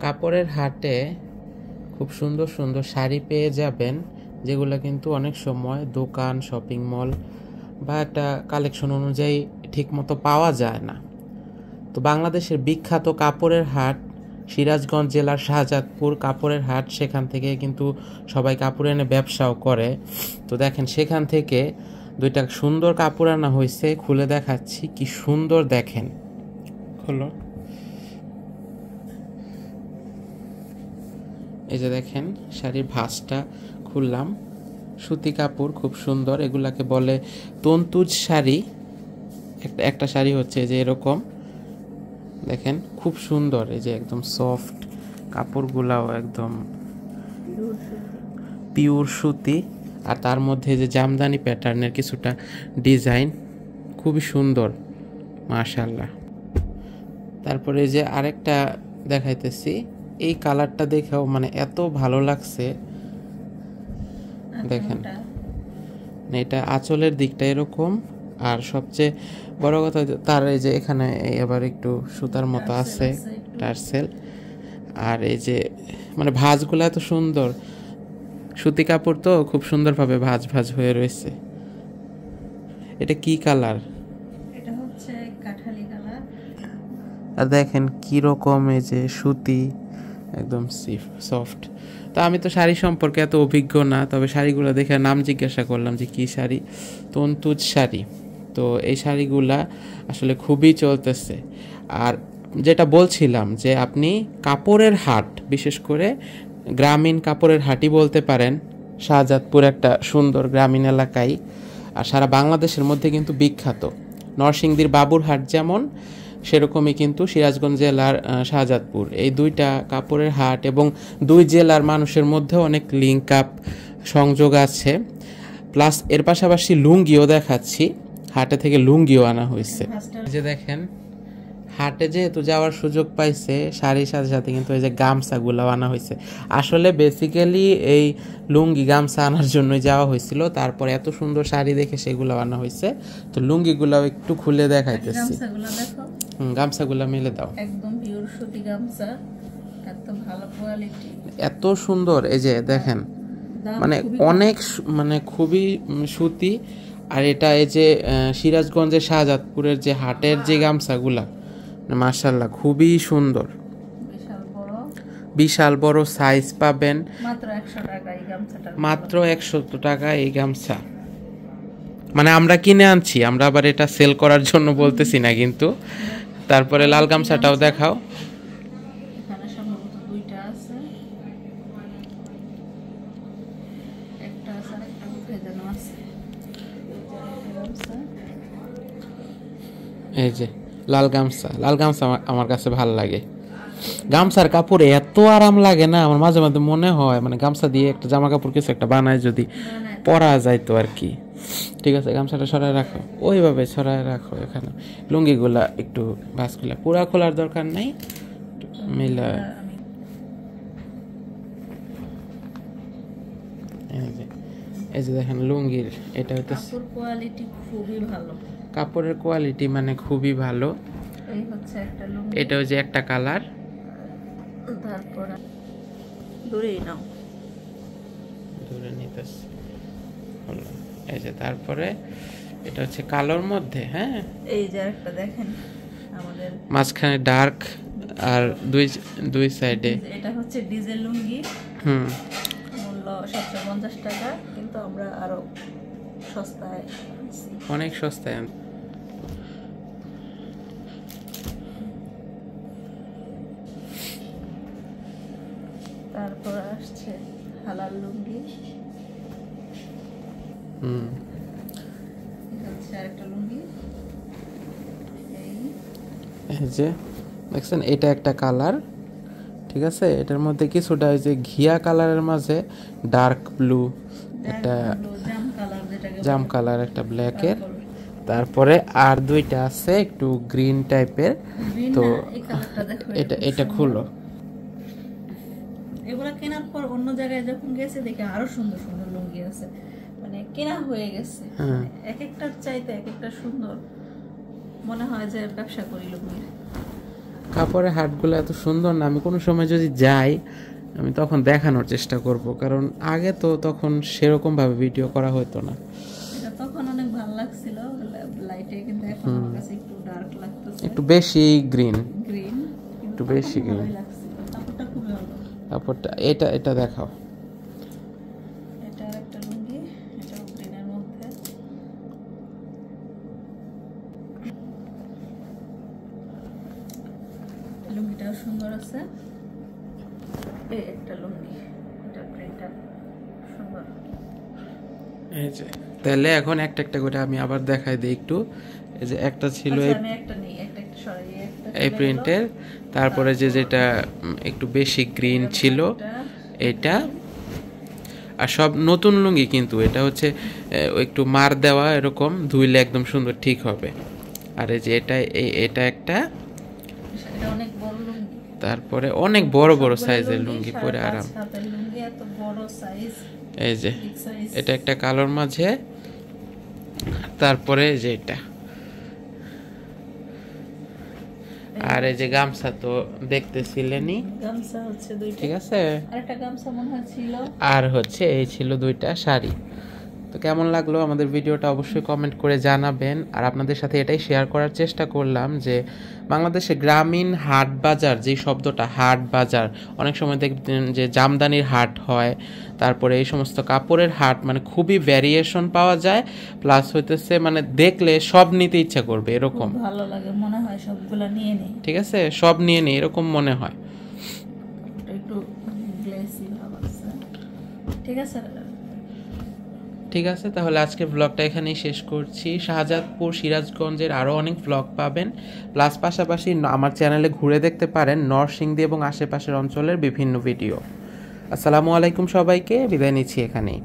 কাপড়ের হাটে খুব সুন্দর সুন্দর শাড়ি পেয়ে যাবেন, যেগুলো কিন্তু অনেক সময় দোকান, শপিং মল বা একটা কালেকশন অনুযায়ী ঠিকমতো পাওয়া যায় না। তো বাংলাদেশের বিখ্যাত কাপড়ের হাট সিরাজগঞ্জ জেলার শাহজাদপুর কাপড়ের হাট, সেখান থেকে কিন্তু সবাই কাপড় এনে ব্যবসাও করে। তো দেখেন, সেখান থেকে দুইটা সুন্দর কাপড় আনা হয়েছে, খুলে দেখাচ্ছি কি সুন্দর। দেখেন, খোলো। এই যে দেখেন, শাড়ির ভাঁজটা খুললাম, সুতি কাপড় খুব সুন্দর। এগুলাকে বলে তন্তুজ শাড়ি। একটা শাড়ি হচ্ছে যে এরকম, দেখেন খুব সুন্দর। এই যে একদম সফট কাপড়গুলাও একদম পিওর সুতি, আর তার মধ্যে যে জামদানি প্যাটার্নের কিছুটা ডিজাইন, খুবই সুন্দর, মাশাআল্লাহ। তারপরে যে আরেকটা দেখাইতেছি, এই কালারটা দেখেও মানে এত ভালো লাগছে। দেখেন, এটা আঁচলের দিকটা এরকম, আর সবচেয়ে বড় কথা তার এই যে এখানে আবার একটু সুতার মতো আছে, টার্সেল। আর এই যে মানে ভাঁজগুলো এত সুন্দর, সুতি কাপড় তো খুব সুন্দরভাবে ভাঁজ ভাঁজ হয়ে রয়েছে। এটা কি কালার? এটা হচ্ছে কাঠালি কালার। আর দেখেন কি রকম, এই যে সুতি একদম সফট। তো আমি তো শাড়ি সম্পর্কে এত অভিজ্ঞ না, তবে শাড়িগুলো দেখে নাম জিজ্ঞাসা করলাম যে কি শাড়ি। তন্তুজ শাড়ি। তো এই শাড়িগুলা আসলে খুবই চলতেছে। আর যেটা বলছিলাম যে আপনি কাপড়ের হাট, বিশেষ করে গ্রামীণ কাপড়ের হাটই বলতে পারেন, শাহজাদপুর একটা সুন্দর গ্রামীণ এলাকায়, আর সারা বাংলাদেশের মধ্যে কিন্তু বিখ্যাত। নরসিংদীর বাবুরহাট যেমন, সেরকমই কিন্তু সিরাজগঞ্জ জেলার শাহজাদপুর, এই দুইটা কাপড়ের হাট এবং দুই জেলার মানুষের মধ্যে অনেক লিঙ্ক আপ, সংযোগ আছে। প্লাস এর পাশাপাশি লুঙ্গিও দেখাচ্ছি, হাটে থেকে লুঙ্গিও আনা হয়েছে। যে দেখেন, হাটে যেহেতু যাওয়ার সুযোগ পাইছে, শাড়ির সাথে সাথে কিন্তু এই যে গামছাগুলো আনা হয়েছে। আসলে বেসিক্যালি এই লুঙ্গি গামছা আনার জন্যই যাওয়া হয়েছিল, তারপরে এত সুন্দর শাড়ি দেখে সেগুলো আনা হয়েছে। তো লুঙ্গিগুলো একটু খুলে দেখাইতেছি। গামছাগুলো মিলে দাও। একদম পিওর সুতি গামছা, এত ভালো কোয়ালিটি, এত সুন্দর। এই যে দেখেন, মানে অনেক মানে খুবই সুতি। আর এটা এই যে সিরাজগঞ্জের শাহজাদপুরের যে হাটের যে গামছাগুলা, মাশাআল্লাহ খুবই সুন্দর, বিশাল বড় সাইজ পাবেন। মাত্র 100 টাকা এই গামছাটা, মাত্র 100 টাকা এই গামছা। মানে আমরা কিনে আনছি, আমরা আবার এটা সেল করার জন্য বলতেছি না কিন্তু। তারপরে লাল গামছাটাও দেখাও। এখানে সম্ভবত দুইটা আছে, একটা আছে আর একটা কোথায় যেন আছে। এই যে লাল গামছা, লাল গামছা আমার কাছে ভালো লাগে। গামছার কাপড়ে এত আরাম লাগে না, আমার মাঝে মাঝে মনে হয় মানে গামছা দিয়ে একটা জামা কাপড় কিছু একটা বানায় যদি পরা যাইতো আর কি। ঠিক আছে, গামছাটা সরাই রাখো, ওইভাবে সরাই রাখো। এখানে লুঙ্গিগুলা একটু ভাঁজ খোলা, পুরা খোলার দরকার নাই, মিলা। এই যে দেখেন লুঙ্গির, এটা হচ্ছে কোয়ালিটি খুবই ভালো, কাপড়ের কোয়ালিটি মানে খুবই ভালো। এই হচ্ছে একটা লুঙ্গি, এটা ওই যে একটা কালার। তারপর দূরেই নাও, দূরে নিতেছি। এই যে তারপরে এটা হচ্ছে কালোর মধ্যে। হ্যাঁ, এই যে একটা দেখেন, আমাদের মাঝখানে ডার্ক আর দুই সাইডে। এটা হচ্ছে ডিজেল লুঙ্গি। মূল্য 750 টাকা, কিন্তু আমরা আরো সস্তায়, অনেক সস্তায়। তারপর আসছে হালাল লুঙ্গি। আরেকটা লুঙ্গি, এই যে দেখছেন, এটা একটা কালার। ঠিক আছে, এটার মধ্যে কিছুটা ওই যে ঘিয়া কালারের মাঝে ডার্ক ব্লু, একটা জাম কালার, একটা ব্ল্যাকের। তারপরে আর দুইটা আছে একটু গ্রিন টাইপের। তো এটা খুলো। এগুলা কেনার পর অন্য জায়গায় যখন গেছে দেখে আরো সুন্দর সুন্দর লুঙ্গি আছে, মানে কেনা হয়ে গেছে। এক একটার চাইতে এক একটা সুন্দর, মনে হয় যে ব্যবসা করি লুঙ্গির। কাপড়ের হাটগুলো এত সুন্দর না, আমি কোনো সময় যদি যাই আমি তখন দেখানোর চেষ্টা করব, কারণ আগে তো তখন সেরকম ভাবে ভিডিও করা হতো না। এটা তখন অনেক ভালো লাগছিল লাইটে, কিন্তু এখন আমার কাছে একটু ডার্ক লাগতেছে, একটু বেশি গ্রিন, গ্রিন, একটু বেশি গ্রিন। ভালোই লাগছিল, কাপড়টা খুবই ভালো। কাপড়টা এটা দেখাও। এটা একটা লুঙ্গি, এটা গ্রিনের মধ্যে, লুঙ্গিটাও সুন্দর আছে। এই একটা লুঙ্গি, এটা প্রিন্টটা সুন্দর। এই যে তাহলে এখন একটা একটা করে আমি আবার দেখাই দিই একটু। এই যে একটা ছিল আচ্ছা, আমি একটা নেই, একটা সরি, একটা এই প্রিন্টের, তারপরে যেটা একটু বেশি গ্রিন ছিল এটা, আর সব নতুন লুঙ্গি, কিন্তু এটা হচ্ছে একটু মার দেওয়া, এরকম ধুইলে একদম সুন্দর ঠিক হবে। আর এই যে এটা একটা, এটা অনেক বড় লুঙ্গি, তারপরে অনেক বড় বড় সাইজের লুঙ্গি পরে আরাম। লুঙ্গি এত বড় সাইজ, এই যে এটা একটা কালোর মাঝে, তারপরে যে এটা, আর এই যে গামছা তো দেখতেছিলেনই, গামছা হচ্ছে দুইটা, ঠিক আছে, আরেকটা গামছা মনে হয় ছিল, আর হচ্ছে এই ছিল দুইটা শাড়ি। তো কেমন লাগলো আমাদের ভিডিওটা অবশ্যই কমেন্ট করে জানাবেন। আর আপনাদের সাথে এটাই শেয়ার করার চেষ্টা করলাম যে বাংলাদেশে গ্রামীণ হাট বাজার, যেই শব্দটা হাট বাজার, অনেক সময় দেখবেন যে জামদানির হাট হয়, তারপরে এই সমস্ত কাপড়ের হাট, মানে খুবই ভ্যারিয়েশন পাওয়া যায়, প্লাস হইতেছে মানে দেখলে সব নিতে ইচ্ছা করবে এরকম, ভালো লাগে, মনে হয় সবগুলা নিয়ে নেই, ঠিক আছে, সব নিয়ে নেই এরকম মনে হয়। একটু গ্লেসি ভাব আছে, ঠিক আছে। ঠিক আছে, তাহলে আজকে ব্লগটা এখানেই শেষ করছি। শাহজাদপুর, সিরাজগঞ্জের আরও অনেক ব্লগ পাবেন, প্লাস পাশাপাশি আমার চ্যানেলে ঘুরে দেখতে পারেন নরসিংদী এবং আশেপাশের অঞ্চলের বিভিন্ন ভিডিও। আসসালামু আলাইকুম, সবাইকে বিদায় নিচ্ছি এখানেই।